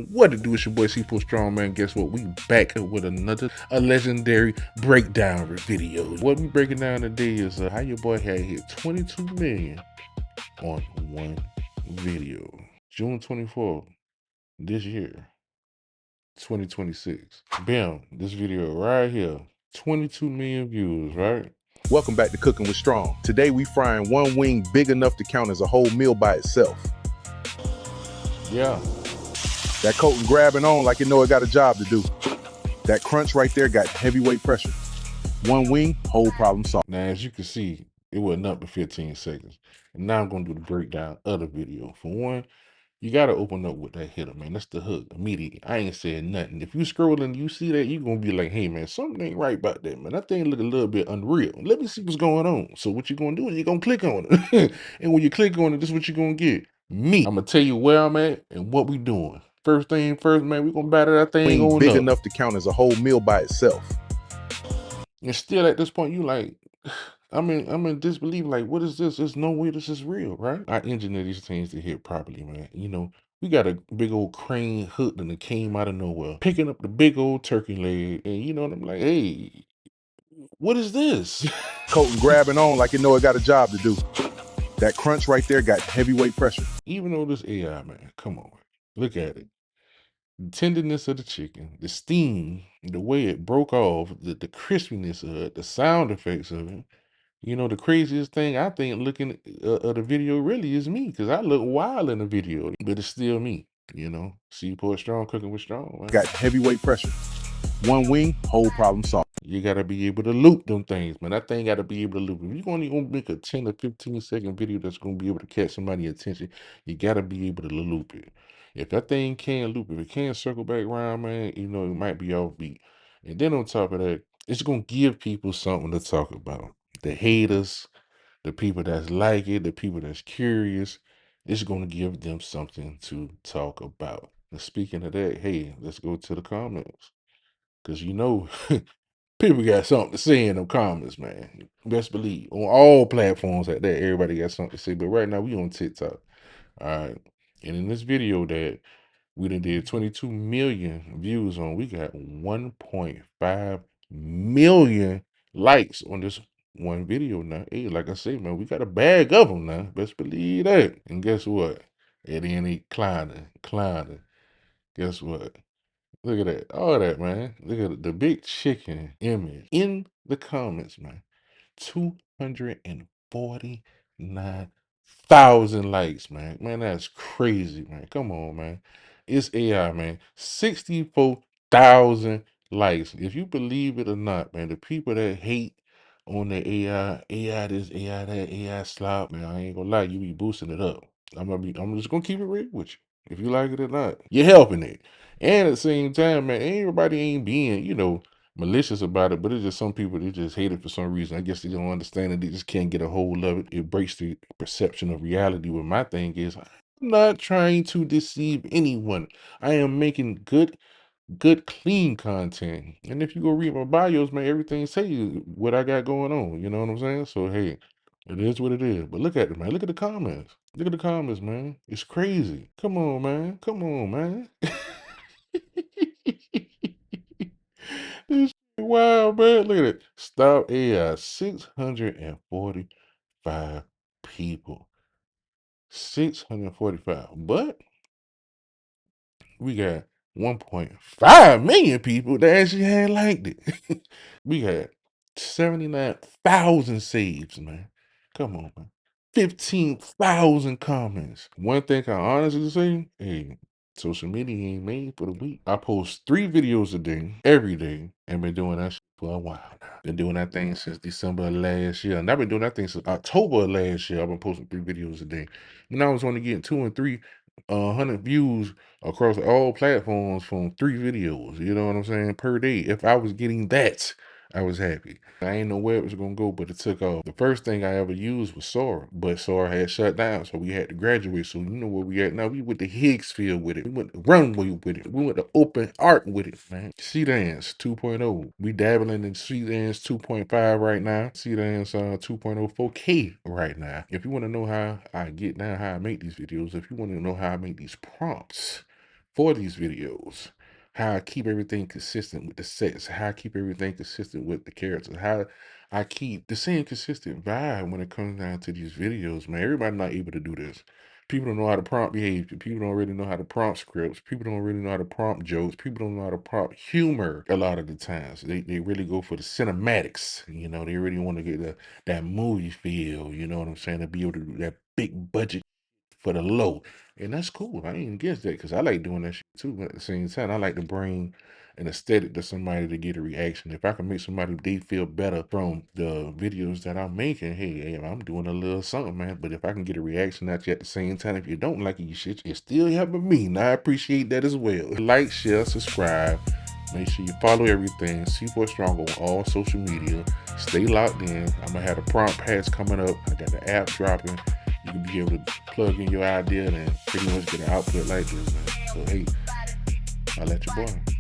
What to do? It's your boy C4 Strong, man. Guess what? We back with another legendary breakdown video. What we breaking down today is how your boy had hit 22 million on one video. June 24th this year, 2026. Bam, this video right here, 22 million views, right? Welcome back to Cooking with Strong. Today we frying one wing big enough to count as a whole meal by itself. Yeah. That coating grabbing on like you know it got a job to do. That crunch right there got heavyweight pressure. One wing, whole problem solved. Now, as you can see, it wasn't up to 15 seconds. And now I'm going to do the breakdown of the video. For one, you got to open up with that hitter, man. That's the hook immediately. I ain't saying nothing. If you scrolling, you see that, you going to be like, hey, man, something ain't right about that, man. That thing look a little bit unreal. Let me see what's going on. So what you going to do is you're going to click on it. And when you click on it, this is what you're going to get. Me. I'm going to tell you where I'm at and what we doing. First thing first, man, we going to batter that thing Wing on big up. enough to count as a whole meal by itself. And still at this point, you like, I'm in disbelief. Like, what is this? There's no way this is real, right? I engineer these things to hit properly, man. You know, we got a big old crane hook and it came out of nowhere, picking up the big old turkey leg. And you know, I'm like, hey, what is this? Coating grabbing on like you know it got a job to do. That crunch right there got heavyweight pressure. Even though this AI, man, come on, look at it. The tenderness of the chicken, the steam, the way it broke off, the crispiness of it, the sound effects of it. You know, the craziest thing I think looking at the video really is me because I look wild in the video, but it's still me. You know, Seaport Strong, Cooking with Strong, man. Got heavyweight pressure. One wing, whole problem solved. You gotta be able to loop them things, man. That thing gotta be able to loop. If you're only gonna make a 10 or 15-second video that's gonna be able to catch somebody's attention, you gotta be able to loop it. If that thing can't loop, if it can't circle back around, man, you know, it might be offbeat. And then on top of that, it's gonna give people something to talk about. The haters, the people that's like it, the people that's curious, it's going to give them something to talk about. And speaking of that, hey, let's go to the comments. Because you know, people got something to say in them comments, man. Best believe. On all platforms like that, everybody got something to say. But right now, we on TikTok. All right. And in this video that we done did 22 million views on, we got 1.5 million likes on this one video now. Hey, like I say, man, we got a bag of them now. Best believe that. And guess what? It ain't climbing. Guess what? Look at that. All that, man. Look at the big chicken image in the comments, man. 249,000 likes, man. Man, that's crazy, man. Come on, man. It's AI, man. 64,000 likes. If you believe it or not, man, the people that hate on the AI this, AI that, AI slop, man, I ain't gonna lie, you be boosting it up. I'm just gonna keep it real with you. If you like it or not, you're helping it. And at the same time, man, everybody ain't being, you know, malicious about it, but it's just some people they just hate it for some reason. I guess they don't understand it. They just can't get a hold of it. It breaks the perception of reality. What my thing is, I'm not trying to deceive anyone. I am making good, clean content. And if you go read my bios, man, everything say you what I got going on. You know what I'm saying? So hey, it is what it is. But look at it, man. Look at the comments. Look at the comments, man. It's crazy. Come on, man. Come on, man. This shit wild, man. Look at it. Stop AI. 645 people. 645. But we got 1.5 million people that actually had liked it. We had 79,000 saves, man. Come on, man. 15,000 comments. One thing I honestly say, hey, social media ain't made for the weak. I post 3 videos a day, every day, and been doing that shit for a while now. Been doing that thing since December of last year. And I've been doing that thing since October of last year. I've been posting 3 videos a day. And I was only getting 2 and 3 100 views across all platforms from 3 videos. You know what I'm saying? Per day. If I was getting that, I was happy. I ain't know where it was gonna go, but it took off. The first thing I ever used was Sora, but Sora had shut down, so we had to graduate. So you know where we at now? We went to Higgsfield with it. We went to Runway with it. We went to Open Art with it, man. Sea Dance 2.0. We dabbling in Sea Dance 2.5 right now. Sea Dance 2.0 4K right now. If you want to know how I get down, how I make these videos, if you want to know how I make these prompts for these videos. How I keep everything consistent with the sets, how I keep everything consistent with the characters, how I keep the same consistent vibe when it comes down to these videos, man. Everybody not able to do this. People don't know how to prompt behavior. People don't really know how to prompt scripts. People don't really know how to prompt jokes. People don't know how to prompt humor a lot of the times. They really go for the cinematics. You know, they really want to get that movie feel, you know what I'm saying? To be able to do that big budget for the low. And that's cool. I ain't against that because I like doing that shit too. But at the same time, I like to bring an aesthetic to somebody to get a reaction. If I can make somebody they feel better from the videos that I'm making, hey, I'm doing a little something, man. But if I can get a reaction at you at the same time, if you don't like it, you shit, it's still helping me. And I appreciate that as well. Like, share, subscribe. Make sure you follow everything. C4 Strong on all social media. Stay locked in. I'm gonna have the prompt pads coming up. I got the app dropping. You can be able to plug in your idea and pretty much get an output like this, man. So hey, I'll let you boy.